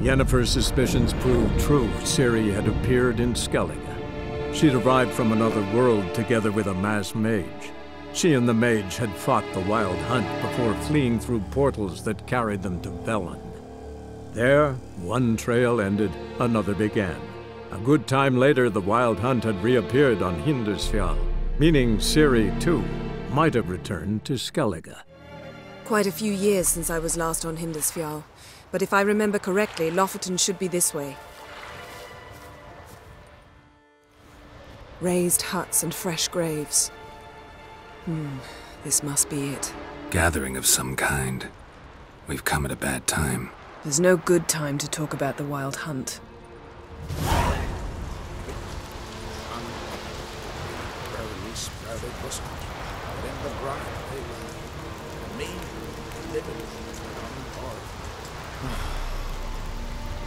Yennefer's suspicions proved true. Ciri had appeared in Skellige. She'd arrived from another world together with a masked mage. She and the mage had fought the Wild Hunt before fleeing through portals that carried them to Velen. There, one trail ended, another began. A good time later, the Wild Hunt had reappeared on Hindisfjall, meaning Ciri, too, might have returned to Skellige. Quite a few years since I was last on Hindisfjall, but if I remember correctly, Lofoten should be this way. Raised huts and fresh graves. This must be it. Gathering of some kind. We've come at a bad time. There's no good time to talk about the Wild Hunt.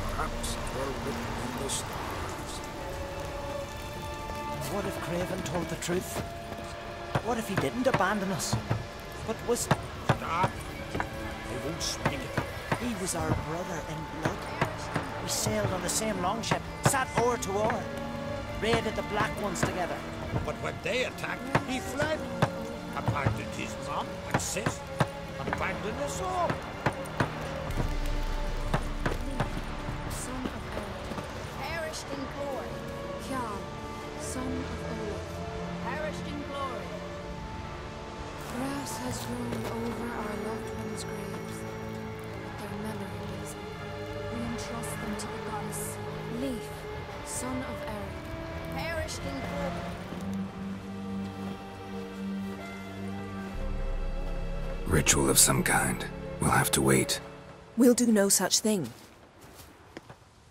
Perhaps it were written in the stars. What if Craven told the truth? What if he didn't abandon us, but was... Stop! I won't speak it. He was our brother in blood. We sailed on the same longship, sat oar to oar, raided the Black Ones together. But when they attacked, he fled. Abandoned his mom and sis. Abandoned us all. Son of Eric, perished in glory. Kjan, son of Olaf, perished in glory. Grass has grown over our loved ones' graves, but their memory lives on. We entrust them to the goddess. Leif, son of Eric, perished in glory. Ritual of some kind. We'll have to wait. We'll do no such thing.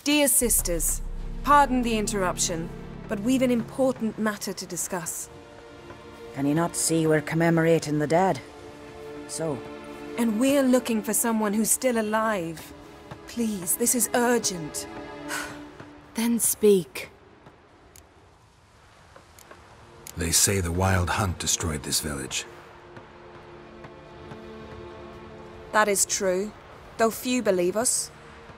Dear sisters, pardon the interruption, but we've an important matter to discuss. Can you not see we're commemorating the dead? So? And we're looking for someone who's still alive. Please, this is urgent. Then speak. They say the Wild Hunt destroyed this village. That is true, though few believe us.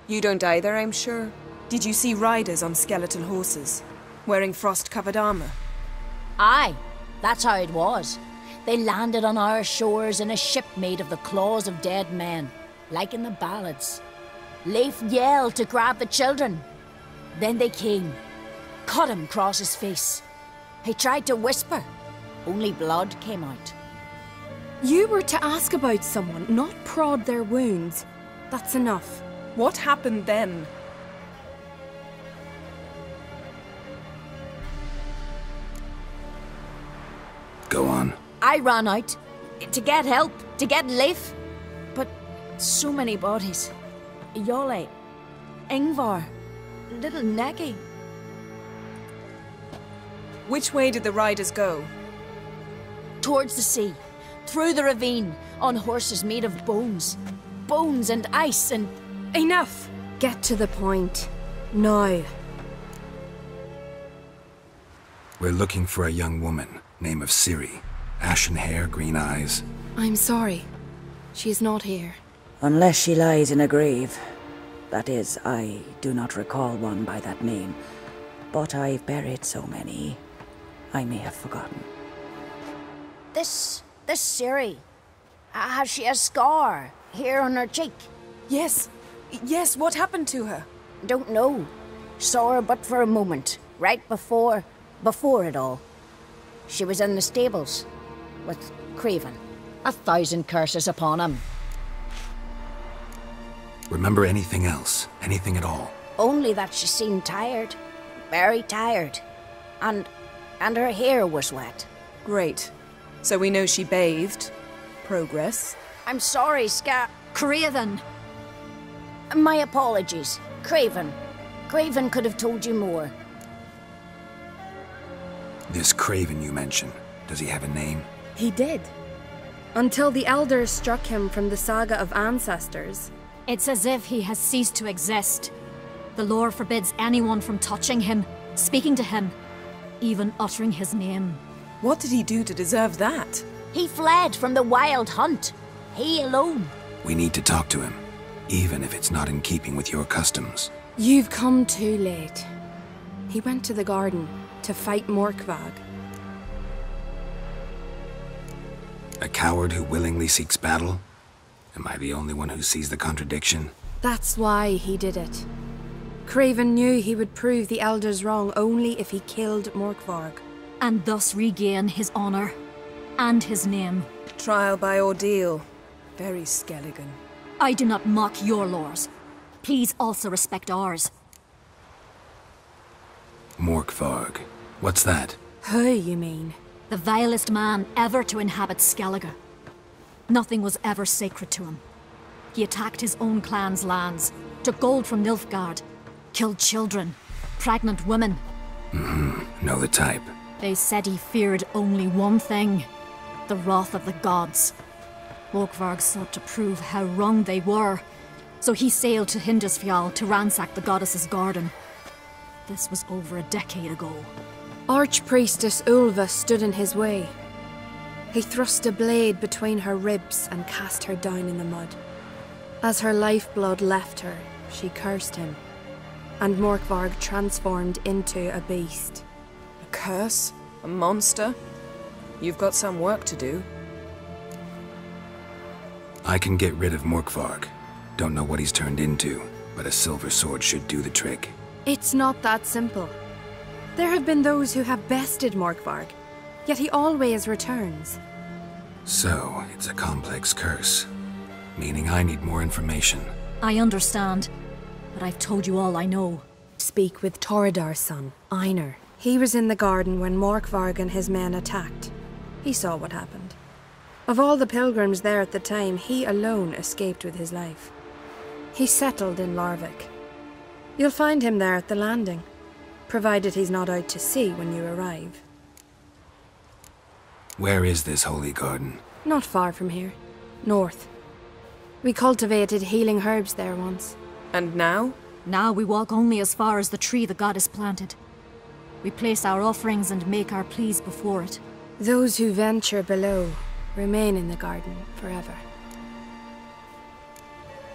You don't either, I'm sure. Did you see riders on skeletal horses, wearing frost-covered armor? Aye, that's how it was. They landed on our shores in a ship made of the claws of dead men, like in the ballads. Leif yelled to grab the children. Then they came, cut him across his face. He tried to whisper, only blood came out. You were to ask about someone, not prod their wounds. That's enough. What happened then? Go on. I ran out to get help, to get Leif. But so many bodies. Yolle, Ingvar, little Neki. Which way did the riders go? Towards the sea, through the ravine, on horses made of bones. Bones and ice and... Enough! Get to the point. Now. We're looking for a young woman, name of Ciri. Ashen hair, green eyes. I'm sorry. She is not here. Unless she lies in a grave. That is, I do not recall one by that name. But I've buried so many, I may have forgotten. This Ciri, has she a scar here on her cheek? Yes, what happened to her? Don't know. Saw her but for a moment, right before it all. She was in the stables with Craven. 1,000 curses upon him. Remember anything else? Anything at all? Only that she seemed tired. Very tired. And her hair was wet. Great. So we know she bathed. Progress. I'm sorry, Craven! My apologies. Craven. Craven could have told you more. This Craven you mentioned, does he have a name? He did. Until the elders struck him from the saga of ancestors. It's as if he has ceased to exist. The lore forbids anyone from touching him, speaking to him, even uttering his name. What did he do to deserve that? He fled from the Wild Hunt. He alone. We need to talk to him. even if it's not in keeping with your customs. You've come too late. He went to the garden to fight Morkvag. A coward who willingly seeks battle? Am I the only one who sees the contradiction? That's why he did it. Craven knew he would prove the elders wrong only if he killed Morkvarg. And thus regain his honor and his name. Trial by ordeal. Very Skelligan. I do not mock your laws. Please also respect ours. Morkvarg. What's that? Who, you mean? The vilest man ever to inhabit Skellige. Nothing was ever sacred to him. He attacked his own clan's lands, took gold from Nilfgaard, killed children, pregnant women. Know the type. They said he feared only one thing, the wrath of the gods. Morkvarg sought to prove how wrong they were, so he sailed to Hindisfjall to ransack the goddess's garden. This was over a decade ago. Archpriestess Ulva stood in his way. He thrust a blade between her ribs and cast her down in the mud. As her lifeblood left her, she cursed him, and Morkvarg transformed into a beast. A curse? A monster? You've got some work to do. I can get rid of Morkvarg. Don't know what he's turned into, but a silver sword should do the trick. It's not that simple. There have been those who have bested Morkvarg, yet he always returns. So, it's a complex curse, meaning I need more information. I understand, but I've told you all I know. Speak with Torridar's son, Einar. He was in the garden when Morkvarg and his men attacked. He saw what happened. Of all the pilgrims there at the time, he alone escaped with his life. He settled in Larvik. You'll find him there at the landing, provided he's not out to sea when you arrive. Where is this holy garden? Not far from here. North. We cultivated healing herbs there once. And now? Now we walk only as far as the tree the goddess planted. We place our offerings and make our pleas before it. Those who venture below remain in the garden forever.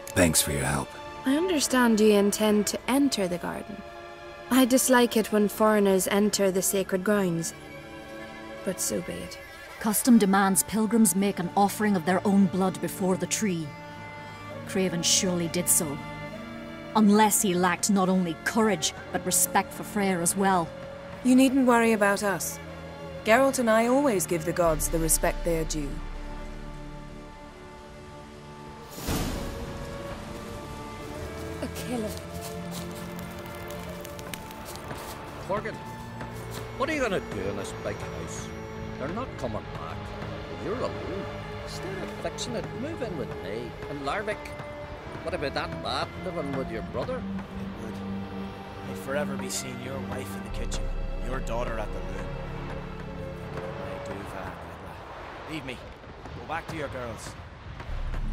Thanks for your help. I understand you intend to enter the garden. I dislike it when foreigners enter the sacred grounds, but so be it. Custom demands pilgrims make an offering of their own blood before the tree. Craven surely did so. Unless he lacked not only courage, but respect for Freyr as well. You needn't worry about us. Geralt and I always give the gods the respect they are due. A killer. Corgan, what are you gonna do in this big house? They're not coming back. You're alone. Instead of fixing it, move in with me. And Larvik, what about that lad living with your brother? It would. I'd forever be seeing your wife in the kitchen, your daughter at the loom. I do that. Leave me. Go back to your girls.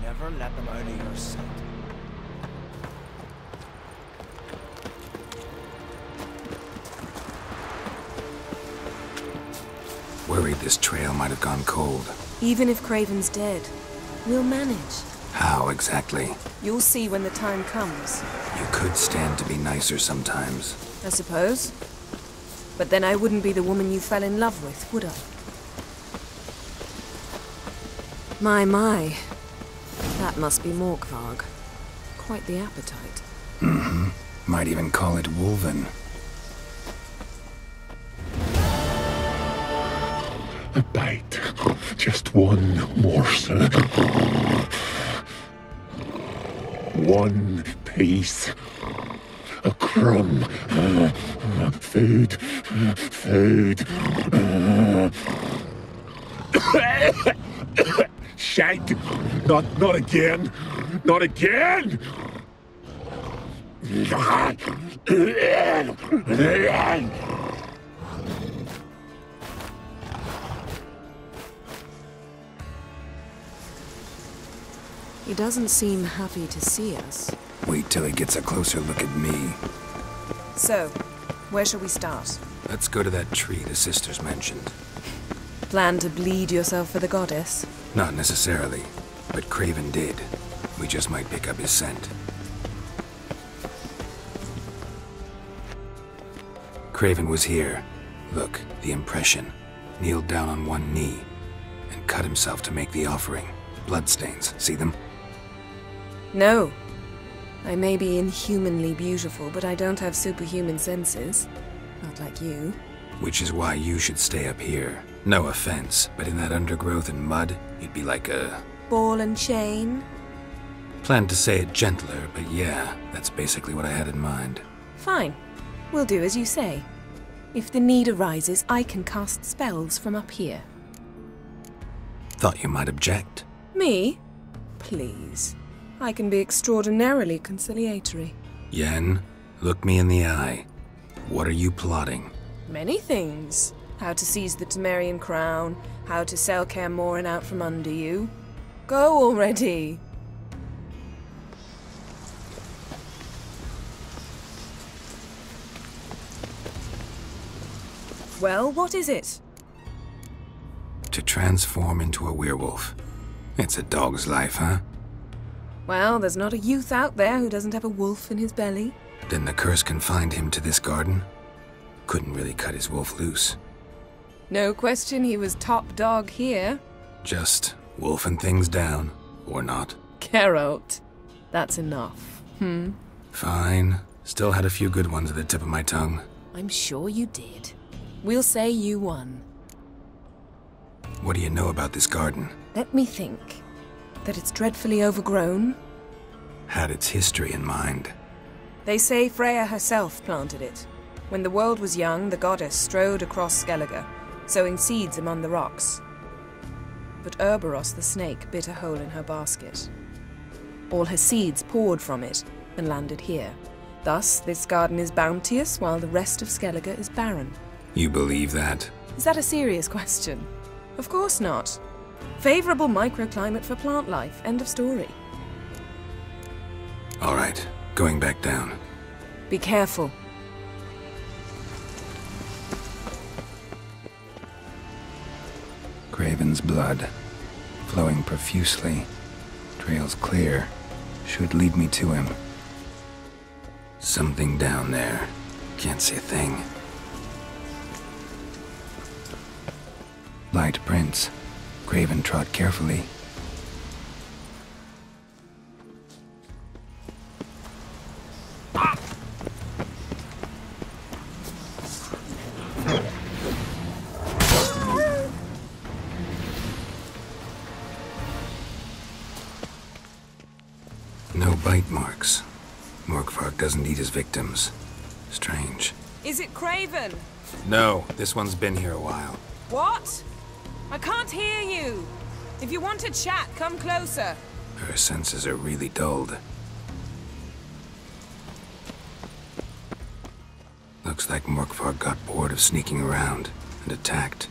Never let them out of your sight. Worried this trail might have gone cold. Even if Craven's dead, we'll manage. How exactly? You'll see when the time comes. You could stand to be nicer sometimes. I suppose. But then I wouldn't be the woman you fell in love with, would I? My. That must be Morkvarg. Quite the appetite. Might even call it Wolven. A bite. Just one morsel. One piece. A crumb. Food. Food. Shite. Not again. Not again. He doesn't seem happy to see us. Wait till he gets a closer look at me. So, where shall we start? Let's go to that tree the sisters mentioned. Plan to bleed yourself for the goddess? Not necessarily, but Craven did. We just might pick up his scent. Craven was here. Look, the impression. Kneeled down on one knee and cut himself to make the offering. Bloodstains, see them? No. I may be inhumanly beautiful, but I don't have superhuman senses. Not like you. Which is why you should stay up here. No offense, but in that undergrowth and mud, you'd be like a... ball and chain? Planned to say it gentler, but yeah, that's basically what I had in mind. Fine. We'll do as you say. If the need arises, I can cast spells from up here. Thought you might object. Me? Please. I can be extraordinarily conciliatory. Yen, look me in the eye. What are you plotting? Many things. How to seize the Temerian crown, how to sell Kaer Morhen out from under you. Go already! Well, what is it? To transform into a werewolf. It's a dog's life, huh? Well, there's not a youth out there who doesn't have a wolf in his belly. Then the curse confined him to this garden? Couldn't really cut his wolf loose. No question he was top dog here. Just wolfing things down, or not. Geralt. That's enough. Fine. Still had a few good ones at the tip of my tongue. I'm sure you did. We'll say you won. What do you know about this garden? Let me think. That it's dreadfully overgrown. Had its history in mind. They say Freya herself planted it. When the world was young, the goddess strode across Skellige, sowing seeds among the rocks. But Urboros the snake bit a hole in her basket. All her seeds poured from it and landed here. Thus, this garden is bounteous while the rest of Skellige is barren. You believe that? Is that a serious question? Of course not. Favorable microclimate for plant life. End of story. All right, going back down. Be careful. Craven's blood, flowing profusely. Trails clear. Should lead me to him. Something down there. Can't see a thing. Light prints. Craven trod carefully. No bite marks. Morkvark doesn't eat his victims. Strange. Is it Craven? No, this one's been here a while. What? I can't hear you. If you want to chat, come closer. Her senses are really dulled. Looks like Morkvark got bored of sneaking around and attacked.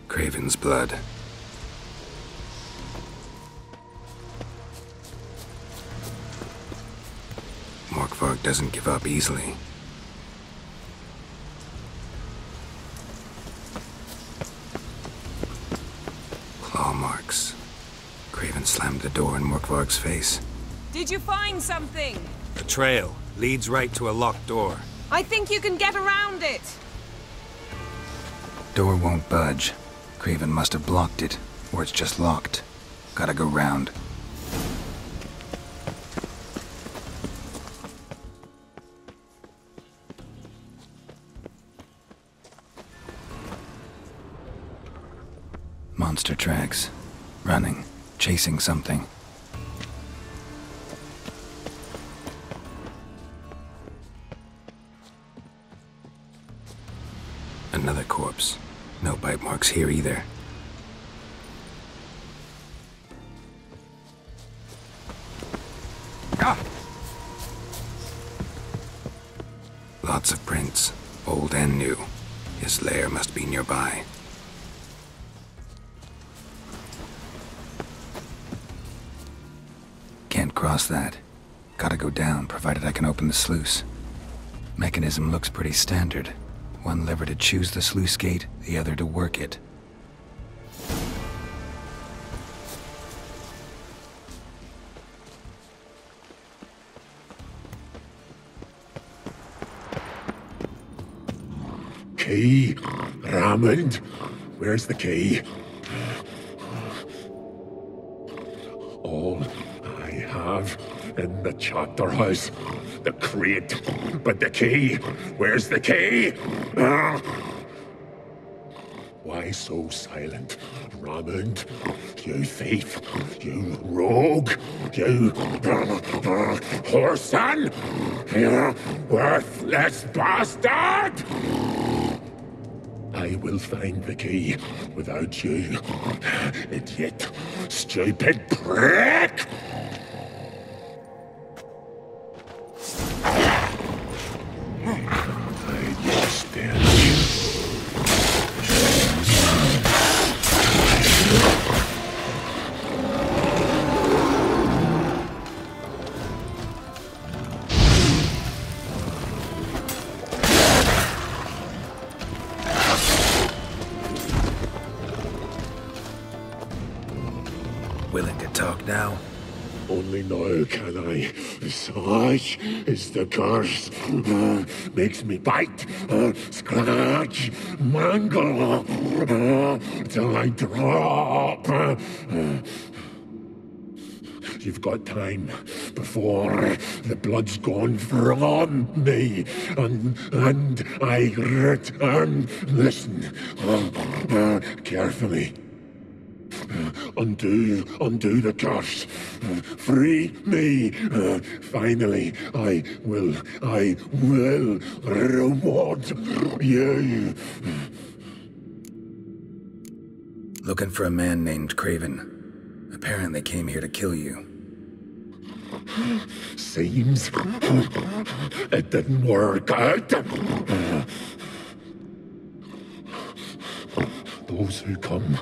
Craven's blood. Morkvark doesn't give up easily. Claw marks. Craven slammed the door in Morkvark's face. Did you find something? The trail leads right to a locked door. I think you can get around it. Door won't budge. Craven must have blocked it, or it's just locked. Gotta go round. Monster tracks. Running. Chasing something. Another corpse. No bite marks here either. Ah! Lots of prints, old and new. His lair must be nearby. across that. Gotta go down, provided I can open the sluice. Mechanism looks pretty standard. One lever to choose the sluice gate, the other to work it. Key, Raymond. Where's the key? All I have in the chapter house, the crate, but the key. Where's the key? Why so silent, Raymond? You thief, you rogue, you whoreson, you worthless bastard! I will find the key without you, idiot, stupid prick! I understand you. Willing to talk now? Only now can I. Such is the curse. Makes me bite, scratch, mangle, till I drop. You've got time before the blood's gone from me, and I return. Listen, carefully. Undo the curse. Free me. Finally, I will reward you. Looking for a man named Craven. Apparently came here to kill you. Seems it didn't work out. Those who come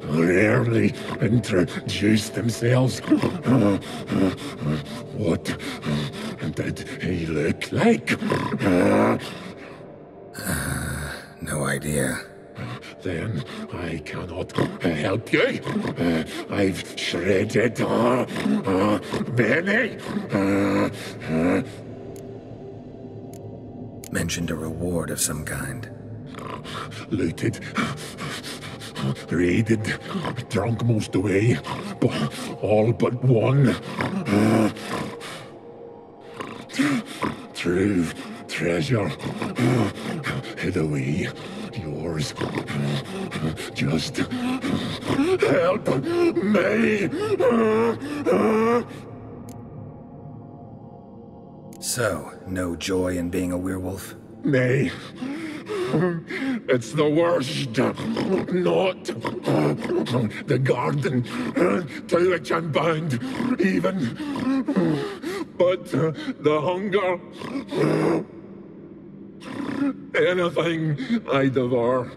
rarely introduce themselves. What did he look like? No idea. Then I cannot help you. I've shredded many. Mentioned a reward of some kind. Looted, raided, drunk most away, but all but one. True treasure, hid away. Yours. Just help me. So, no joy in being a werewolf? Nay. It's the worst. Not the garden to which I'm bound, even. But the hunger. Anything I devour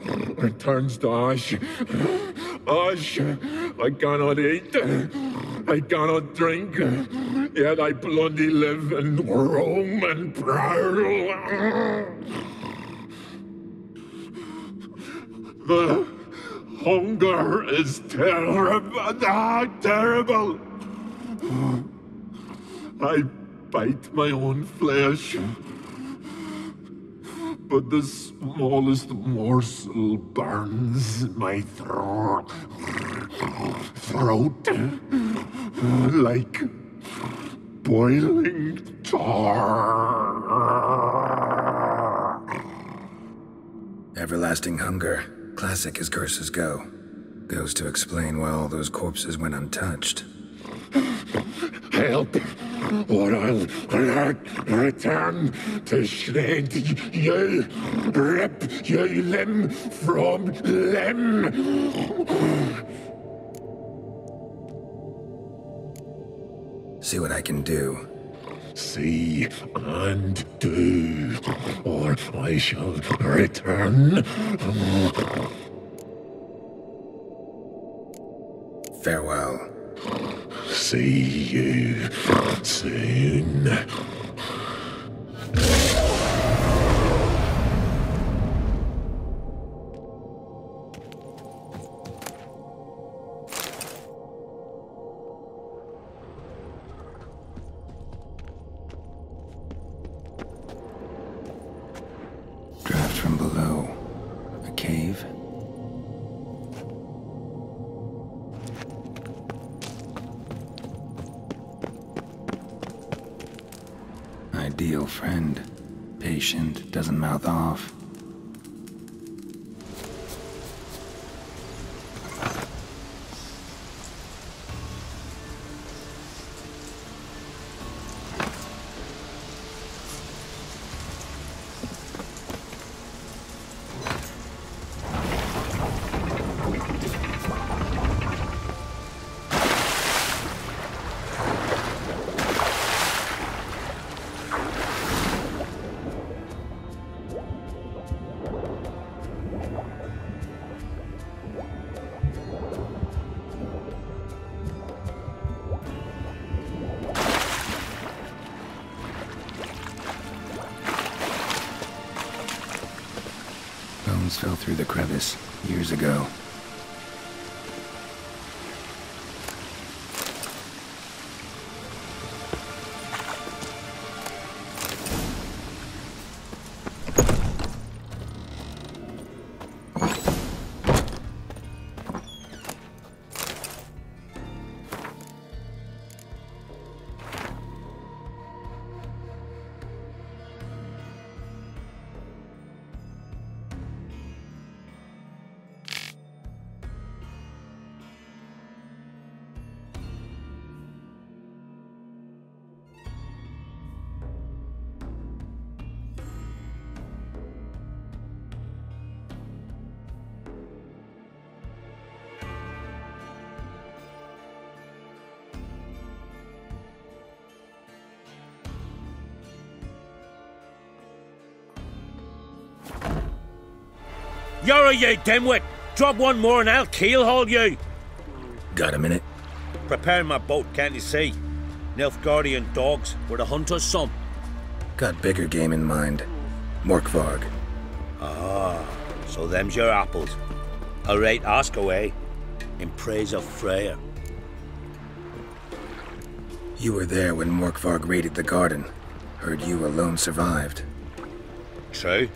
turns to ash. Ash I cannot eat. I cannot drink. Yet I bloody live and roam and prowl. The hunger is terrible. I bite my own flesh, but the smallest morsel burns my throat like boiling tar. Everlasting hunger. Classic as curses go. Goes to explain why all those corpses went untouched. Help, or I'll return to shred you, rip you limb from limb. See what I can do. See and do, or I shall return. Farewell. See you soon. Draft from below. A cave? Ideal friend. Patient, doesn't mouth off. Bones fell through the crevice years ago. You're you dimwit! Drop one more and I'll keelhaul you! Got a minute? Prepare my boat, can't you see? Nilfgaardian dogs were the hunter's son. Got bigger game in mind. Morkvarg. Ah, so them's your apples. Alright, ask away. In praise of Freya. You were there when Morkvarg raided the garden. Heard you alone survived. True.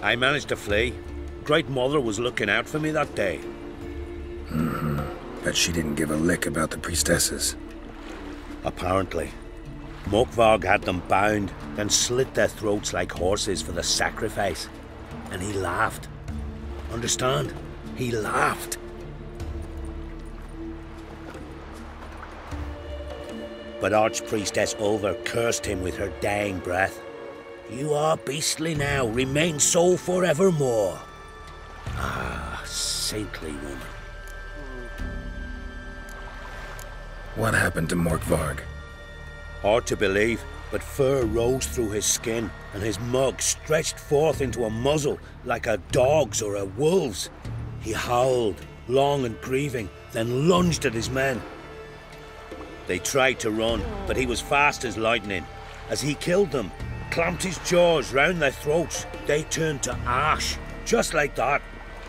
I managed to flee. Great Mother was looking out for me that day. Bet she didn't give a lick about the priestesses. Apparently. Morkvarg had them bound, then slit their throats like horses for the sacrifice. And he laughed. Understand? He laughed. But Archpriestess Ulver cursed him with her dying breath. You are beastly now, remain so forevermore. Ah, saintly woman. What happened to Morkvarg? Hard to believe, but fur rose through his skin, and his mug stretched forth into a muzzle like a dog's or a wolf's. He howled, long and grieving, then lunged at his men. They tried to run, but he was fast as lightning. As he killed them, clamped his jaws round their throats, they turned to ash, just like that.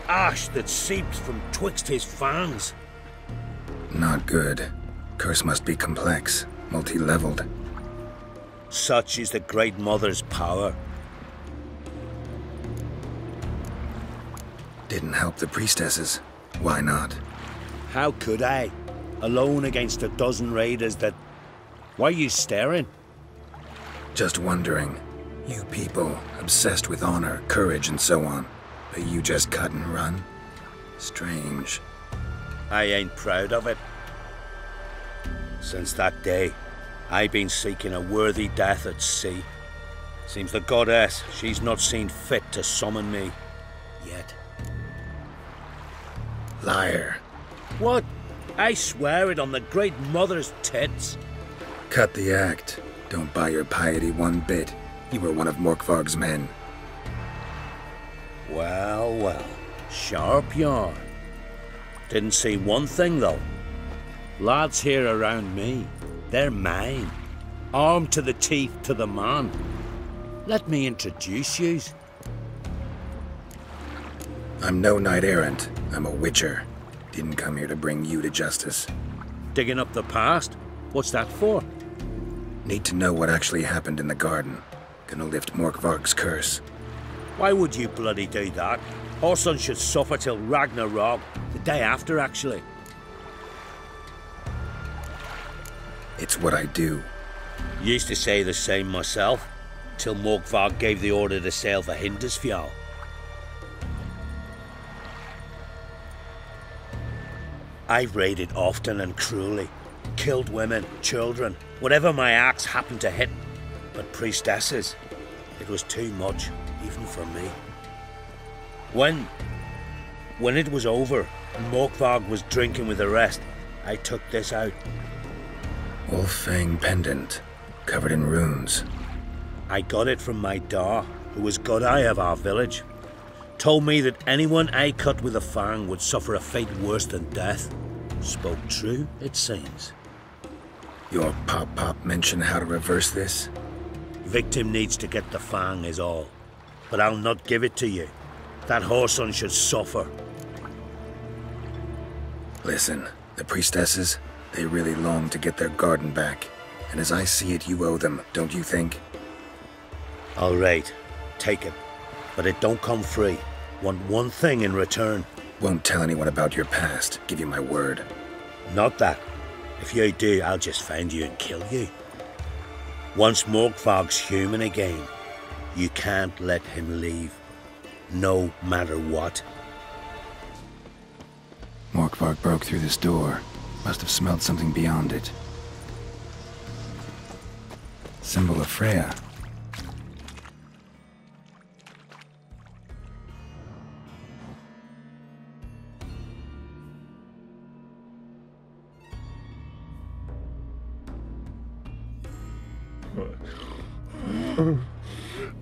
Ash that seeped from twixt his fangs. Not good. Curse must be complex, multi-leveled. Such is the Great Mother's power. Didn't help the priestesses. Why not? How could I? Alone against a dozen raiders that... Why are you staring? Just wondering. You people, obsessed with honor, courage, and so on. But you just cut and run? Strange. I ain't proud of it. Since that day, I've been seeking a worthy death at sea. Seems the goddess, she's not seen fit to summon me. Yet. Liar. What? I swear it on the Great Mother's tits. Cut the act. Don't buy your piety one bit. You were one of Morkvarg's men. Well, well. Sharp yarn. Didn't see one thing, though. Lads here around me, they're mine. Armed to the teeth to the man. Let me introduce yous. I'm no knight-errant. I'm a witcher. Didn't come here to bring you to justice. Digging up the past? What's that for? Need to know what actually happened in the garden. Gonna lift Morkvarg's curse. Why would you bloody do that? Our son should suffer till Ragnarok. The day after, actually. It's what I do. Used to say the same myself, till Morkvarg gave the order to sail for Hindisfjall. I've raided often and cruelly, killed women, children, whatever my axe happened to hit. But priestesses, it was too much, even for me. When it was over and Morkvarg was drinking with the rest, I took this out. Wolf-fang pendant, covered in runes. I got it from my da, who was godai of our village. Told me that anyone I cut with a fang would suffer a fate worse than death. Spoke true, it seems. Your pop-pop mention how to reverse this? Victim needs to get the fang is all. But I'll not give it to you. That whoreson should suffer. Listen, the priestesses, they really long to get their garden back. And as I see it, you owe them, don't you think? All right, take it. But it don't come free. Want one thing in return. Won't tell anyone about your past, give you my word. Not that. If you do, I'll just find you and kill you. Once Morkvarg's human again, you can't let him leave. No matter what. Morkvarg broke through this door. Must have smelled something beyond it. Symbol of Freya.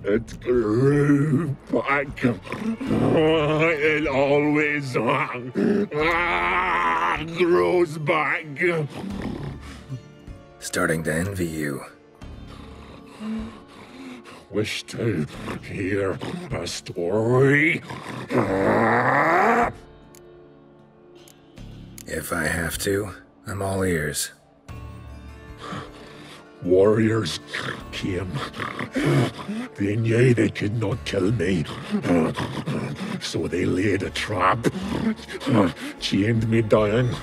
It grew back. It always grows back. Starting to envy you. Wish to hear a story? If I have to, I'm all ears. Warriors came. They knew they could not kill me. So they laid a trap. Chained me down.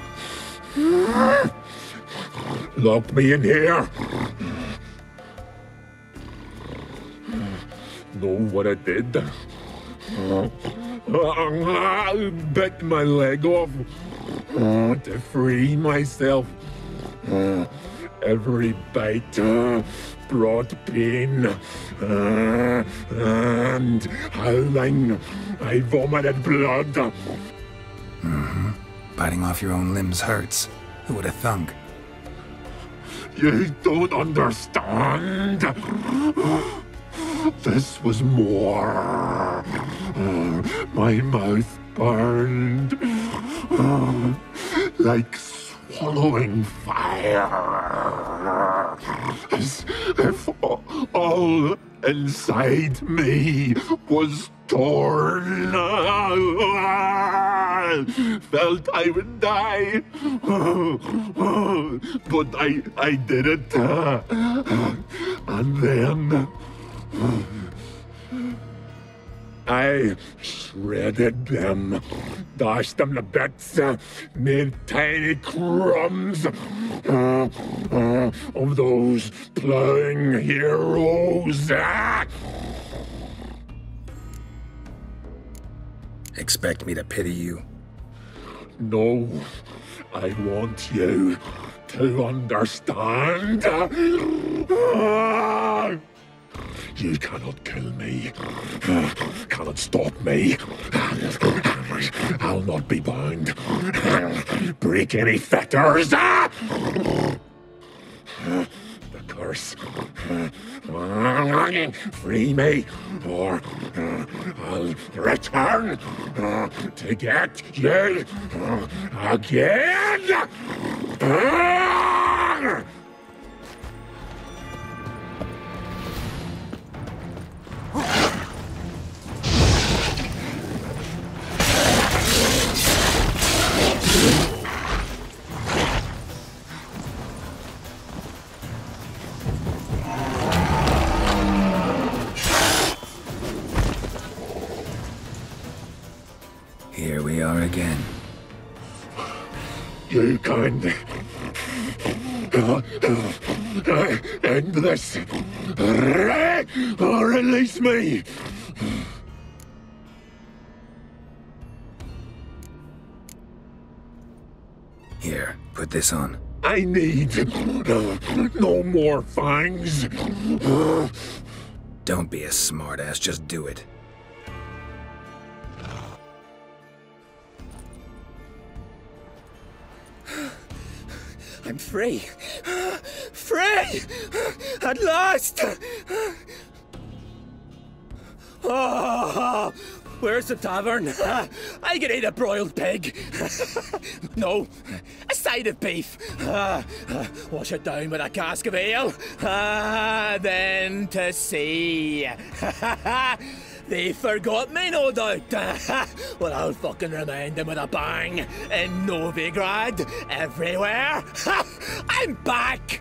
Locked me in here. Know what I did? Bit my leg off to free myself. Every bite brought pain, and howling, I vomited blood. Mm-hmm. Biting off your own limbs hurts. Who would have thunk? You don't understand. This was more. My mouth burned like swallowing fire, as if all inside me was torn. Felt I would die, but I did it, and then I shredded them, dashed them to bits, made tiny crumbs of those plowing heroes. Expect me to pity you? No, I want you to understand. You cannot kill me, cannot stop me. I'll not be bound. Break any fetters. The curse. Free me, or I'll return to get you again. Here we are again. You can't end this, or release me. Here, put this on. I need no more fangs. Don't be a smartass, just do it. I'm free. Free! At last! Oh, where's the tavern? I can eat a broiled pig. No, a side of beef. Wash it down with a cask of ale. Then to sea. They forgot me, no doubt. Well, I'll fucking remind them with a bang. In Novigrad, everywhere. I'm back!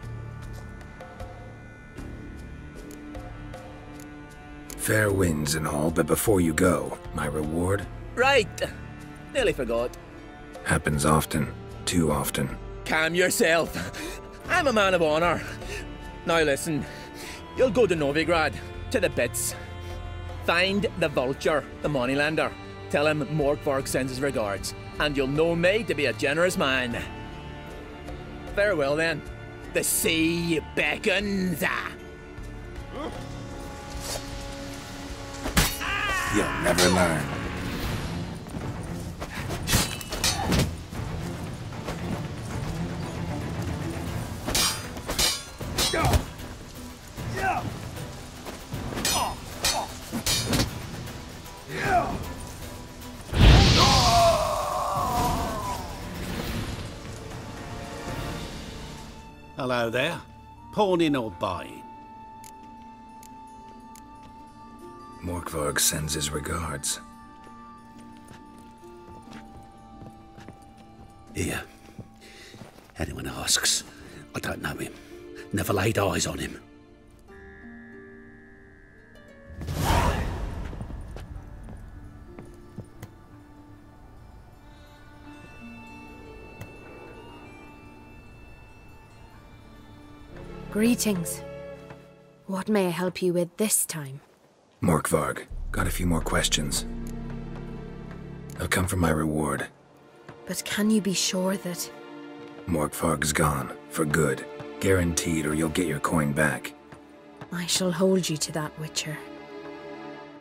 Fair winds and all, but before you go, my reward? Right. Nearly forgot. Happens often. Too often. Calm yourself. I'm a man of honor. Now listen. You'll go to Novigrad, to the bits. Find the vulture, the moneylender. Tell him Morkvarg sends his regards, and you'll know me to be a generous man. Farewell then. The sea beckons. You'll never learn. Hello there. Pawning or buying? Morkvarg sends his regards. Here. Anyone asks, I don't know him. Never laid eyes on him. Greetings. What may I help you with this time? Morkvarg, got a few more questions. I've come for my reward. But can you be sure that... Morkvarg's gone, for good. Guaranteed, or you'll get your coin back. I shall hold you to that, Witcher.